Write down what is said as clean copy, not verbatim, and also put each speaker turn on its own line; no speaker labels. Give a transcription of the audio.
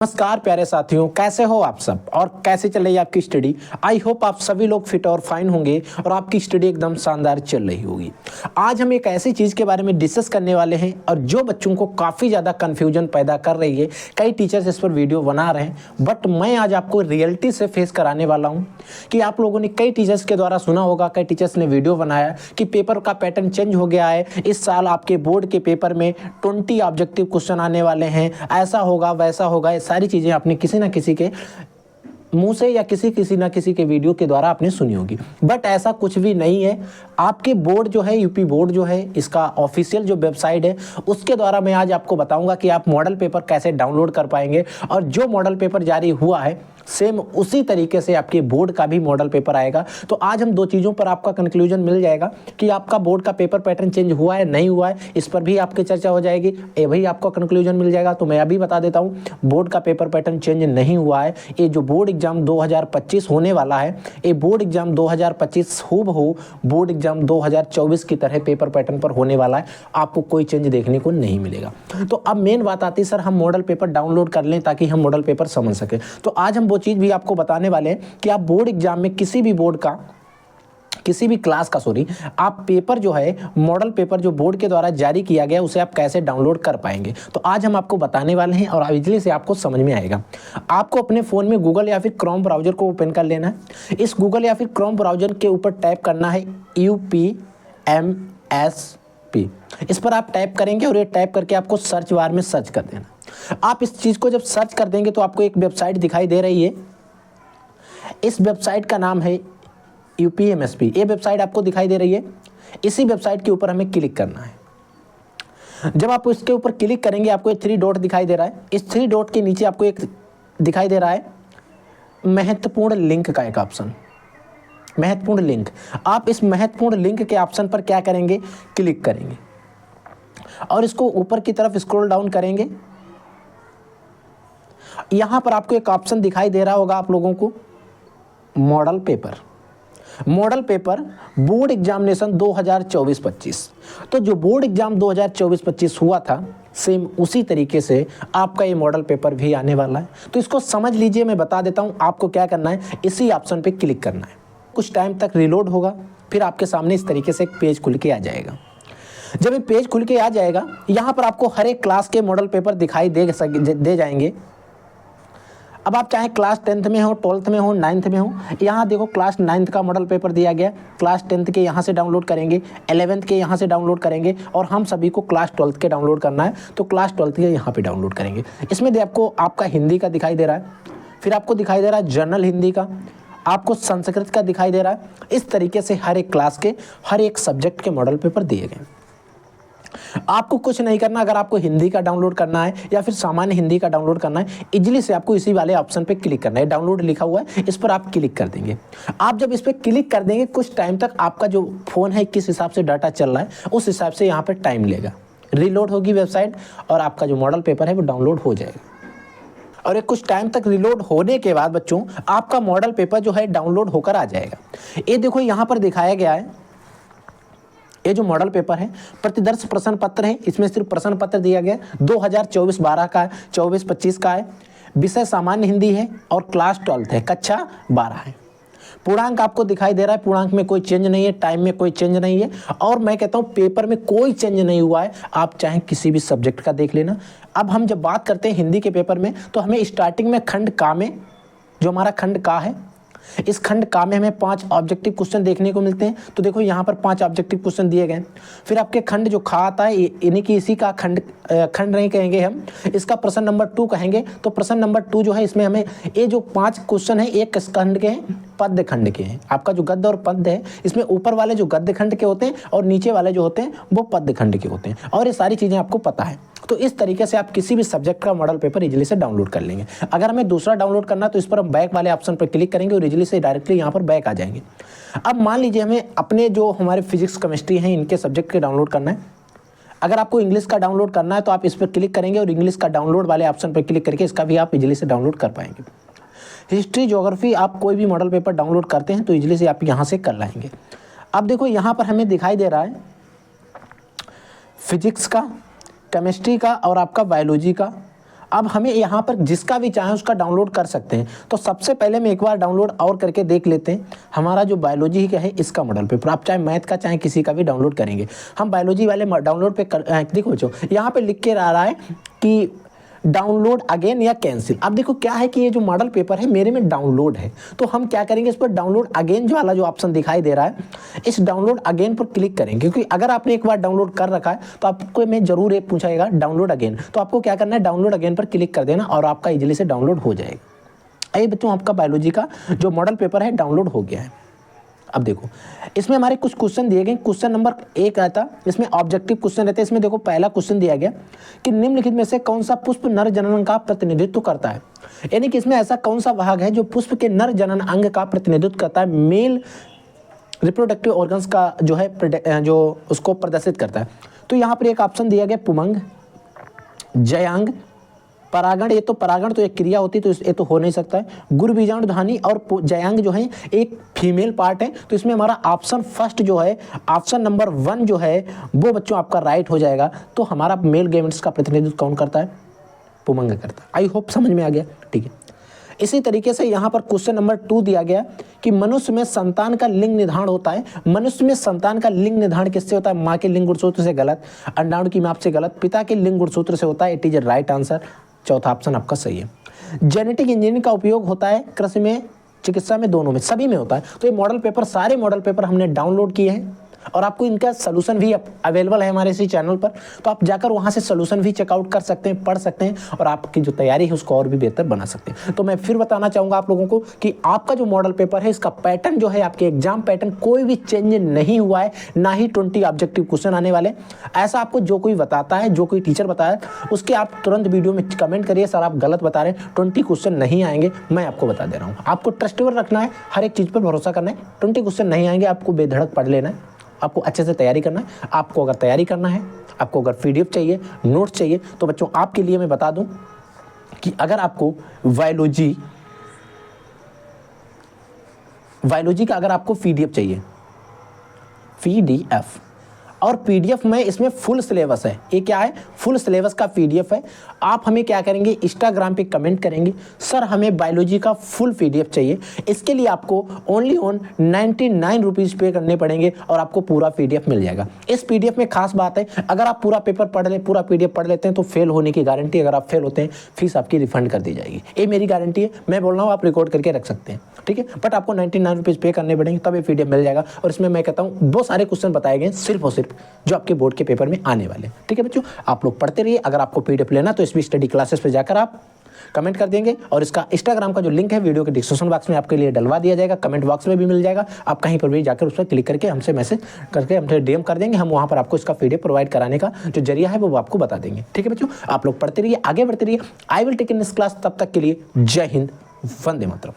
नमस्कार प्यारे साथियों, कैसे हो आप सब और कैसे चल रही है आपकी स्टडी। आई होप आप सभी लोग फिट और फाइन होंगे और आपकी स्टडी एकदम शानदार चल रही होगी। आज हम एक ऐसी चीज़ के बारे में डिस्कस करने वाले हैं और जो बच्चों को काफ़ी ज़्यादा कन्फ्यूजन पैदा कर रही है। कई टीचर्स इस पर वीडियो बना रहे हैं, बट मैं आज आपको रियलिटी से फेस कराने वाला हूँ कि आप लोगों ने कई टीचर्स के द्वारा सुना होगा, कई टीचर्स ने वीडियो बनाया कि पेपर का पैटर्न चेंज हो गया है। इस साल आपके बोर्ड के पेपर में 20 ऑब्जेक्टिव क्वेश्चन आने वाले हैं, ऐसा होगा वैसा होगा। सारी चीज़ें आपने किसी ना किसी के मुंह से या किसी ना किसी के वीडियो के द्वारा आपने सुनी होगी, बट ऐसा कुछ भी नहीं है। आपके बोर्ड जो है, यूपी बोर्ड जो है, इसका ऑफिशियल जो वेबसाइट है उसके द्वारा मैं आज आपको बताऊंगा कि आप मॉडल पेपर कैसे डाउनलोड कर पाएंगे और जो मॉडल पेपर जारी हुआ है सेम उसी तरीके से आपके बोर्ड का भी मॉडल पेपर आएगा। तो आज हम दो चीज़ों पर आपका कंक्लूजन मिल जाएगा कि आपका बोर्ड का पेपर पैटर्न चेंज हुआ है नहीं हुआ है, इस पर भी आपकी चर्चा हो जाएगी। ये भाई आपका कंक्लूजन मिल जाएगा। तो मैं अभी बता देता हूँ, बोर्ड का पेपर पैटर्न चेंज नहीं हुआ है। ये जो बोर्ड एग्जाम 2025 होने वाला है, ये बोर्ड एग्जाम 2025 हूबहू बोर्ड एग्जाम 2024 की तरह पेपर पैटर्न पर होने वाला है। आपको कोई चेंज देखने को नहीं मिलेगा। तो अब मेन बात आती है, सर हम मॉडल पेपर डाउनलोड कर लें ताकि हम मॉडल पेपर समझ सकें। तो आज हम वो चीज़ भी आपको बताने वाले हैं कि आप बोर्ड एग्जाम में किसी भी बोर्ड का, किसी भी क्लास का आप पेपर जो है, मॉडल पेपर जो बोर्ड के द्वारा जारी किया गया, उसे आप कैसे डाउनलोड कर पाएंगे। तो आज हम आपको बताने वाले हैं और इजीली से आपको समझ में आएगा। आपको अपने फ़ोन में गूगल या फिर क्रोम ब्राउज़र को ओपन कर लेना है। इस गूगल या फिर क्रोम ब्राउज़र के ऊपर टाइप करना है UPMSP। इस पर आप टाइप करेंगे और ये टाइप करके आपको सर्च बार में सर्च कर देना। आप इस चीज़ को जब सर्च कर देंगे तो आपको एक वेबसाइट दिखाई दे रही है। इस वेबसाइट का नाम है UPMSP। ये वेबसाइट आपको दिखाई दे रही है। इसी वेबसाइट के ऊपर हमें क्लिक करना है। जब आप इसके ऊपर क्लिक करेंगे आपको एक 3 डॉट दिखाई दे रहा है। इस 3 डॉट के नीचे आपको एक दिखाई दे रहा है महत्वपूर्ण लिंक का एक ऑप्शन, महत्वपूर्ण लिंक। आप इस महत्वपूर्ण लिंक के ऑप्शन पर क्या करेंगे, क्लिक करेंगे और इसको ऊपर की तरफ स्क्रॉल डाउन करेंगे। यहां पर आपको एक ऑप्शन दिखाई दे रहा होगा आप लोगों को, model paper. Model paper board examination 2024-25। तो जो बोर्ड एग्जाम 2024-25 हुआ था, सेम उसी तरीके से आपका ये मॉडल पेपर भी आने वाला है। तो इसको समझ लीजिए, मैं बता देता हूं आपको क्या करना है। इसी ऑप्शन पे क्लिक करना है, कुछ टाइम तक रिलोड होगा, फिर आपके सामने इस तरीके से एक पेज खुल के आ जाएगा। जब ये पेज खुल के आ जाएगा, यहाँ पर आपको हर एक क्लास के मॉडल पेपर दिखाई दे जाएंगे। अब आप चाहे क्लास 10th में हो, 12th में हो, 9th में हो, यहाँ देखो क्लास 9th का मॉडल पेपर दिया गया। क्लास 10th के यहाँ से डाउनलोड करेंगे, 11th के यहाँ से डाउनलोड करेंगे और हम सभी को क्लास 12th के डाउनलोड करना है तो क्लास 12th के यहाँ पे डाउनलोड करेंगे। इसमें आपको आपका हिंदी का दिखाई दे रहा है, फिर आपको दिखाई दे रहा है जनरल हिंदी का, आपको संस्कृत का दिखाई दे रहा है। इस तरीके से हर एक क्लास के, हर एक सब्जेक्ट के मॉडल पेपर दिए गए। आपको कुछ नहीं करना। अगर आपको हिंदी का डाउनलोड करना है या फिर सामान्य हिंदी का डाउनलोड करना है, इजीली से आपको इसी वाले ऑप्शन पे क्लिक करना है। डाउनलोड लिखा हुआ है, इस पर आप क्लिक कर देंगे। आप जब इस पर क्लिक कर देंगे, कुछ टाइम तक आपका जो फ़ोन है किस हिसाब से डाटा चल रहा है उस हिसाब से यहाँ पर टाइम लेगा। रिलोड होगी वेबसाइट और आपका जो मॉडल पेपर है वो डाउनलोड हो जाएगा। और एक कुछ टाइम तक रिलोड होने के बाद बच्चों, आपका मॉडल पेपर जो है डाउनलोड होकर आ जाएगा। ये देखो यहाँ पर दिखाया गया है, ये जो मॉडल पेपर है प्रतिदर्श प्रश्न पत्र है। इसमें सिर्फ प्रश्न पत्र दिया गया 2024-12 का है, 24-25 का है। विषय सामान्य हिंदी है और क्लास 12th है, कक्षा 12 है। पूर्णांक आपको दिखाई दे रहा है, पूर्णांक में कोई चेंज नहीं है, टाइम में कोई चेंज नहीं है और मैं कहता हूँ पेपर में कोई चेंज नहीं हुआ है। आप चाहे किसी भी सब्जेक्ट का देख लेना। अब हम जब बात करते हैं हिंदी के पेपर में, तो हमें स्टार्टिंग में खंड का में, जो हमारा खंड का है, इस खंड का में हमें 5 ऑब्जेक्टिव क्वेश्चन देखने को मिलते हैं। तो देखो यहाँ पर 5 ऑब्जेक्टिव क्वेश्चन दिए गए। फिर आपके खंड जो खा आता है, यानी कि इसी का खंड नहीं कहेंगे हम, इसका प्रश्न नंबर 2 कहेंगे। तो प्रश्न नंबर 2 जो है, इसमें हमें ये जो 5 क्वेश्चन है, एक किस खंड के हैं, पद्य खंड के हैं। आपका जो गद्य और पद्य है, इसमें ऊपर वाले जो गद्य खंड के होते हैं और नीचे वाले जो होते हैं वो पद्य खंड के होते हैं। और ये सारी चीज़ें आपको पता है। तो इस तरीके से आप किसी भी सब्जेक्ट का मॉडल पेपर इजीली से डाउनलोड कर लेंगे। अगर हमें दूसरा डाउनलोड करना है तो इस पर हम बैक वाले ऑप्शन पर क्लिक करेंगे और इजीली से डायरेक्टली यहाँ पर बैक आ जाएंगे। अब मान लीजिए हमें अपने जो हमारे फिजिक्स केमिस्ट्री हैं इनके सब्जेक्ट के डाउनलोड करना है। अगर आपको इंग्लिश का डाउनलोड करना है तो आप इस पर क्लिक करेंगे और इंग्लिश का डाउनलोड वाले ऑप्शन पर क्लिक करके इसका भी आप इजीली से डाउनलोड कर पाएंगे। हिस्ट्री, ज्योग्राफी, आप कोई भी मॉडल पेपर डाउनलोड करते हैं तो इजीली से आप यहाँ से कर लाएंगे। अब देखो यहाँ पर हमें दिखाई दे रहा है फिजिक्स का, केमिस्ट्री का और आपका बायोलॉजी का अब हमें यहाँ पर जिसका भी चाहे उसका डाउनलोड कर सकते हैं। तो सबसे पहले मैं एक बार डाउनलोड और करके देख लेते हैं हमारा जो बायोलॉजी का है इसका मॉडल पेपर। आप चाहे मैथ का चाहे किसी का भी डाउनलोड करेंगे। हम बायोलॉजी वाले डाउनलोड पे देखो बच्चों यहाँ पे लिख के आ रहा है कि डाउनलोड अगेन या कैंसिल। अब देखो क्या है कि ये जो मॉडल पेपर है मेरे में डाउनलोड है, तो हम क्या करेंगे, इस पर डाउनलोड अगेन जो वाला जो ऑप्शन दिखाई दे रहा है इस डाउनलोड अगेन पर क्लिक करेंगे। क्योंकि अगर आपने एक बार डाउनलोड कर रखा है तो आपको मैं जरूर एक पूछाएगा डाउनलोड अगेन, तो आपको क्या करना है, डाउनलोड अगेन पर क्लिक कर देना और आपका इजीली से डाउनलोड हो जाएगा। आइए बच्चों, आपका बायोलॉजी का जो मॉडल पेपर है डाउनलोड हो गया है। अब देखो इसमें हमारे कुछ क्वेश्चन दिए गए। क्वेश्चन नंबर 1 आता, इसमें ऑब्जेक्टिव क्वेश्चन रहते हैं। इसमें देखो पहला क्वेश्चन दिया गया कि निम्नलिखित में से कौन सा पुष्प नर जनन का प्रतिनिधित्व करता है। यानी कि इसमें ऐसा कौन सा भाग है जो पुष्प के नर जनन अंग का प्रतिनिधित्व करता है, मेल रिप्रोडक्टिव ऑर्गन्स का जो है जो उसको प्रदर्शित करता है। तो यहाँ पर एक ऑप्शन दिया गया पुमंग, जयांग, परागण। ये तो परागण तो एक क्रिया होती है तो ये तो हो नहीं सकता है। गुरु बीजाणुधानी और जयांग जो है एक फीमेल पार्ट है। तो इसमें हमारा ऑप्शन फर्स्ट जो है, ऑप्शन नंबर 1 जो है वो बच्चों आपका राइट हो जाएगा। तो हमारा मेल गेमेट्स का प्रतिनिधित्व कौन करता है, पुमंग करता है। आई होप समझ में आ गया, ठीक है। इसी तरीके से यहाँ पर क्वेश्चन नंबर 2 दिया गया कि मनुष्य में संतान का लिंग निर्धारण होता है। मनुष्य में संतान का लिंग निर्धारण किससे होता है, माँ के लिंग गुणसूत्र से गलत, अंडाणु की माप से गलत, पिता के लिंग गुणसूत्र से होता है। It is a right answer, चौथा ऑप्शन आपका सही है। जेनेटिक इंजीनियरिंग का उपयोग होता है कृषि में, चिकित्सा में, दोनों में, सभी में होता है। तो ये मॉडल पेपर, सारे मॉडल पेपर हमने डाउनलोड किए हैं और आपको इनका सोल्यूशन भी अवेलेबल है हमारे इसी चैनल पर। तो आप जाकर वहाँ से सोल्यूशन भी चेकआउट कर सकते हैं, पढ़ सकते हैं और आपकी जो तैयारी है उसको और भी बेहतर बना सकते हैं। तो मैं फिर बताना चाहूँगा आप लोगों को कि आपका जो मॉडल पेपर है इसका पैटर्न जो है, आपके एग्जाम पैटर्न कोई भी चेंज नहीं हुआ है, ना ही 20 ऑब्जेक्टिव क्वेश्चन आने वाले। ऐसा आपको जो कोई बताता है, जो कोई टीचर बताया उसके आप तुरंत वीडियो में कमेंट करिए, सर आप गलत बता रहे हैं, 20 क्वेश्चन नहीं आएंगे। मैं आपको बता दे रहा हूँ, आपको ट्रस्टेबल रखना है, हर एक चीज़ पर भरोसा करना है। 20 क्वेश्चन नहीं आएंगे, आपको बेधड़क पढ़ लेना है, आपको अच्छे से तैयारी करना है। आपको अगर तैयारी करना है, आपको अगर पीडीएफ चाहिए, नोट्स चाहिए, तो बच्चों आपके लिए मैं बता दूं कि अगर आपको बायोलॉजी का अगर आपको पीडीएफ चाहिए, पीडीएफ और पीडीएफ में इसमें फुल सिलेबस है। ये क्या है, फुल सिलेबस का पीडीएफ है। आप हमें क्या करेंगे, इंस्टाग्राम पे कमेंट करेंगे, सर हमें बायोलॉजी का फुल पीडीएफ चाहिए। इसके लिए आपको ओनली 99 रुपीज़ पे करने पड़ेंगे और आपको पूरा पीडीएफ मिल जाएगा। इस पीडीएफ में खास बात है, अगर आप पूरा पेपर पढ़ ले, पूरा पीडीएफ पढ़ लेते हैं तो फेल होने की गारंटी। अगर आप फेल होते हैं फीस आपकी रिफंड कर दी जाएगी, ये मेरी गारंटी है। मैं बोल रहा हूँ, आप रिकॉर्ड करके रख सकते हैं, ठीक है। बट आपको 99 रुपीज़ पे करने पड़ेंगे तब ये पीडीएफ मिल जाएगा। और इसमें मैं कहता हूँ बहुत सारे क्वेश्चन बताए गए सिर्फ और सिर्फ जो आपके बोर्ड के पेपर में आने वाले, ठीक है बच्चों। आप लोग पढ़ते रहिए। अगर आपको पीडीएफ लेना तो इसमें स्टडी क्लासेस पे जाकर आप कमेंट कर देंगे और इसका इंस्टाग्राम का जो लिंक है वीडियो के डिस्क्रिप्शन बॉक्स में आपके लिए डलवा दिया जाएगा, कमेंट बॉक्स में भी मिल जाएगा। आप कहीं पर भी जाकर उस पर क्लिक करके हमसे मैसेज करके हमसे डीएम कर देंगे, हम वहाँ पर आपको इसका पीडीएफ प्रोवाइड कराने का जो जरिया है वो आपको बता देंगे, ठीक है बच्चों। आप लोग पढ़ते रहिए, आगे बढ़ते रहिए। I will take in this class. तब तक के लिए जय हिंद, वंदे मातरम।